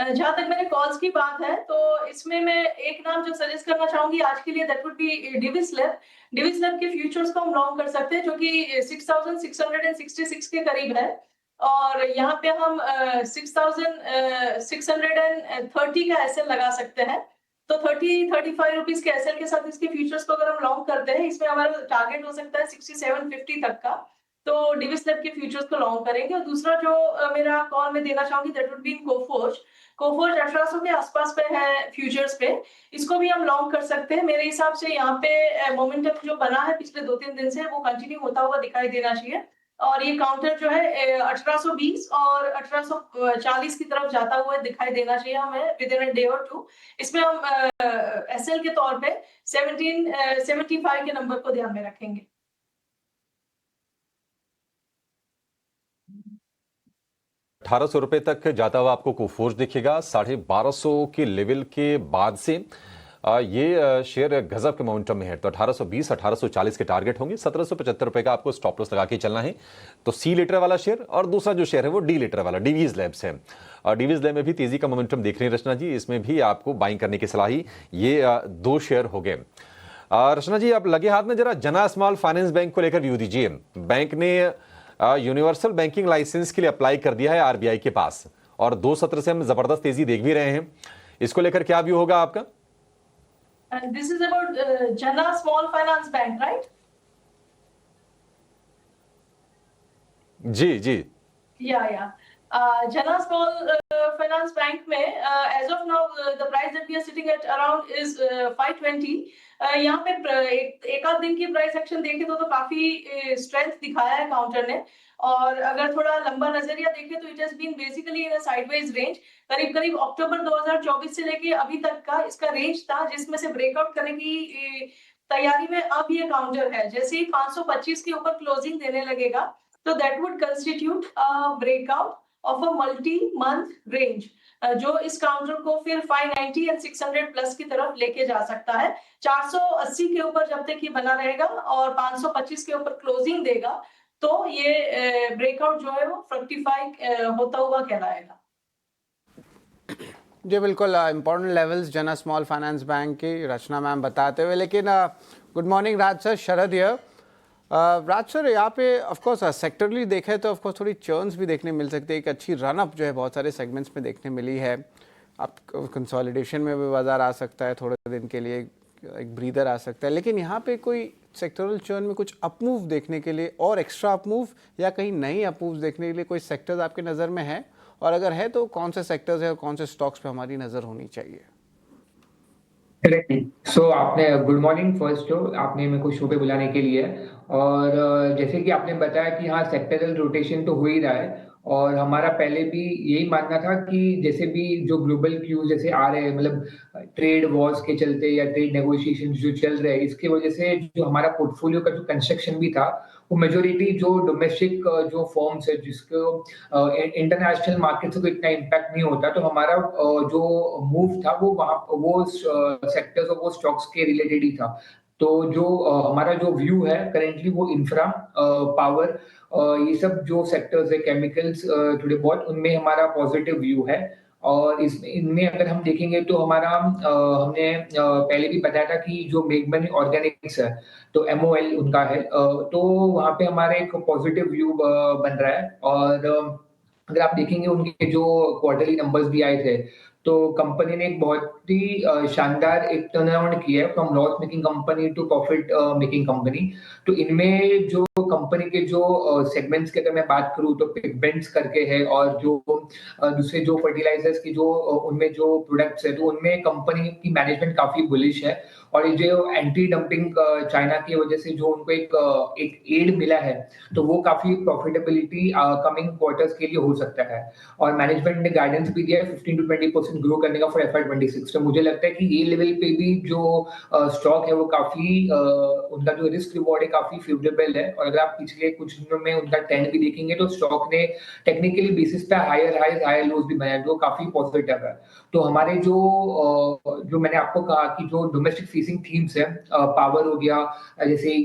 जहाँ तक मेरे कॉल्स की बात है, तो इसमें मैं एक नाम जो सजेस्ट करना चाहूँगी आज के लिए, that would be Divi's lab. Divi's lab के फ्यूचर्स को हम लॉन्ग कर सकते हैं, जो कि 6666 के करीब है। और यहाँ पे हम 6630 का एसएल लगा सकते हैं। तो 30-35 रुपीस के एसएल के साथ इसके फ्यूचर्स को अगर हम लॉन्ग करते हैं, इसमें हमारा टारगेट हो सकता है 6750 तक का। तो डिविस लैब के फ्यूचर्स को लॉन्ग करेंगे। और दूसरा जो मेरा कॉल मैं देना चाहूंगी, that would be in Coforge. Coforge 1800 के आसपास पे है फ्यूचर्स पे। इसको भी हम लॉन्ग कर सकते हैं। मेरे हिसाब से यहाँ पे मोमेंटम जो बना है पिछले 2-3 दिन से, वो कंटिन्यू होता हुआ दिखाई देना चाहिए। और ये काउंटर जो है 1820 और 1840 की तरफ जाता हुआ दिखाई देना चाहिए हमें विद इन अ डे और टू। इसमें हम एसएल के तौर पे 75 के नंबर को ध्यान में रखेंगे। ₹1800 तक जाता हुआ आपको कोफोर्ज दिखेगा। 1250 के लेवल के बाद से ये शेयर गजब के मोमेंटम में है। तो 1820 1840 के टारगेट होंगे। ₹1775 का आपको स्टॉप लॉस लगा के चलना है। तो सी लीटर वाला शेयर, और दूसरा जो शेयर है वो डी लीटर वाला डिवीज लैब्स है। और डिवीज लैब में भी तेजी का मोमेंटम देख रहे हैं रचना जी, इसमें भी आपको बाइंग करने की सलाह ही। ये दो शेयर हो गए। रचना जी, आप लगे हाथ में जरा जना स्मॉल फाइनेंस बैंक को लेकर व्यू दीजिए। बैंक ने यूनिवर्सल बैंकिंग लाइसेंस के लिए अप्लाई कर दिया है आरबीआई के पास, और 2 सत्र से हम जबरदस्त तेजी देख भी रहे हैं। इसको लेकर क्या व्यू होगा आपका? And this is about Jana Small Finance Bank, right? Ji ji. Yeah. Jana Small Finance Bank में as of now the price that we are sitting at around is 520. यहाँ पे एक आध दिन की प्राइस एक्शन देखे तो काफी स्ट्रेंथ दिखाया है काउंटर ने। और अगर थोड़ा लंबा नजरिया देखे तो it has been basically in a sideways range. करीब अक्टूबर 2024 से लेके अभी तक का इसका रेंज था, जिसमें से ब्रेकआउट करने की तैयारी में अब ये काउंटर है। जैसे ही 525 के ऊपर क्लोजिंग देने लगेगा, तो that would constitute breakout of a multi month range, जो इस काउंटर को फिर 590 एंड 600 प्लस की तरफ लेके जा सकता है। 480 के ऊपर जब तक ये बना रहेगा और 525 के ऊपर क्लोजिंग देगा, तो ये ब्रेकआउट जो है वो फ्रक्टिफाई होता हुआ कहलाएगा। जी बिल्कुल, इम्पोर्टेंट लेवल्स जना स्मॉल फाइनेंस बैंक की रचना मैम बताते हुए। लेकिन good morning Raj sir, Sharad here. Raj sir, यहाँ पे ऑफकोर्स सेक्टरली देखें तो ऑफकोर्स थोड़ी चर्न्स भी देखने मिल सकती है। एक अच्छी रनअप जो है बहुत सारे सेगमेंट्स में देखने मिली है। अब कंसोलिडेशन में भी बाजार आ सकता है, थोड़े दिन के लिए एक ब्रीदर आ सकता है। लेकिन यहाँ पे कोई सेक्टरल चर्न में कुछ अपमूव देखने के लिए और एक्स्ट्रा अपमूव या कहीं नई अपमूव देखने के लिए कोई सेक्टर्स आपके नज़र में है? और अगर है तो कौन से सेक्टर्स है और कौन से स्टॉक्स पे हमारी नज़र होनी चाहिए? सो आपने गुड मॉर्निंग फर्स्ट, जो आपने मेरे को शो पे बुलाने के लिए। और जैसे कि आपने बताया कि हाँ, सेक्टरल रोटेशन तो हो ही रहा है। और हमारा पहले भी यही मानना था कि जैसे भी जो ग्लोबल क्यूज जैसे आ रहे हैं, मतलब ट्रेड वॉर्स के चलते या ट्रेड नेगोशिएशन जो चल रहे हैं, इसकी वजह से जो हमारा पोर्टफोलियो का जो कंस्ट्रक्शन भी था, वो मेजोरिटी जो डोमेस्टिक जो फॉर्म्स है जिसको इंटरनेशनल मार्केट से तो इतना इम्पैक्ट नहीं होता, तो हमारा जो मूव था वो वहाँ वो सेक्टर्स और वो स्टॉक्स के रिलेटेड ही था। तो जो हमारा जो व्यू है करेंटली वो इंफ्रा, पावर, ये सब जो सेक्टर्स है, केमिकल्स थोड़े बहुत, उनमें हमारा पॉजिटिव व्यू है। और इनमें अगर हम देखेंगे तो हमारा हमने पहले भी बताया था कि जो मेघमनी ऑर्गेनिक्स है, तो MOL उनका है, तो वहाँ पे हमारा एक पॉजिटिव व्यू बन रहा है। और अगर आप देखेंगे उनके जो क्वार्टरली नंबर्स भी आए थे, तो कंपनी ने एक बहुत ही शानदार एक टर्नअराउंड किया है from loss making company to profit making company. तो इनमें जो कंपनी के जो सेगमेंट्स की अगर मैं बात करूं तो पिगमेंट्स करके है, और जो दूसरे जो फर्टिलाइजर्स की जो उनमें जो प्रोडक्ट्स है, तो उनमें कंपनी की मैनेजमेंट काफी बुलिश है। और ये जो एंटी डंपिंग चाइना की वजह से जो उनको एक एड मिला है, तो वो काफी प्रॉफिटेबिलिटी कमिंग क्वार्टर्स के लिए हो सकता है। और मैनेजमेंट ने गाइडेंस भी दिया है 15 to 20% ग्रो करने का फॉर FY26। तो मुझे लगता है कि ये लेवल पे भी जो स्टॉक है वो काफी उनका जो रिस्क रिवॉर्ड है काफी फेवरेबल है। और अगर आप पिछले कुछ दिनों में उनका ट्रेंड भी देखेंगे तो स्टॉक ने टेक्निकली बेसिस पे हायर लोज भी बनाए, जो काफी पॉजिटिव है। तो हमारे जो मैंने आपको कहा कि जो डोमेस्टिक चेसिंग थीम्स है, पावर हो गया, जैसे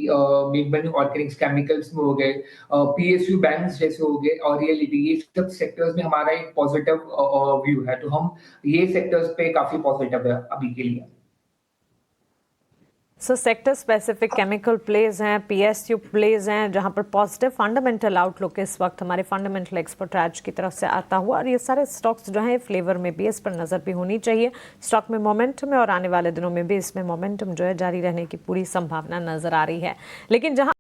मेक ऑर्गेनिक्स केमिकल्स में हो गए, पीएसयू बैंक्स जैसे हो गए, और रियलिटी, ये सब सेक्टर्स में हमारा एक पॉजिटिव व्यू है, तो हम ये सेक्टर्स पे काफी पॉजिटिव है अभी के लिए। सो सेक्टर स्पेसिफिक केमिकल प्लेज हैं, पीएसयू प्लेज हैं, जहां पर पॉजिटिव फंडामेंटल आउटलुक इस वक्त हमारे फंडामेंटल एक्सपर्ट राज की तरफ से आता हुआ, और ये सारे स्टॉक्स जो हैं फ्लेवर में भी, इस पर नज़र भी होनी चाहिए। स्टॉक में मोमेंटम है और आने वाले दिनों में भी इसमें मोमेंटम जो है जारी रहने की पूरी संभावना नजर आ रही है। लेकिन जहां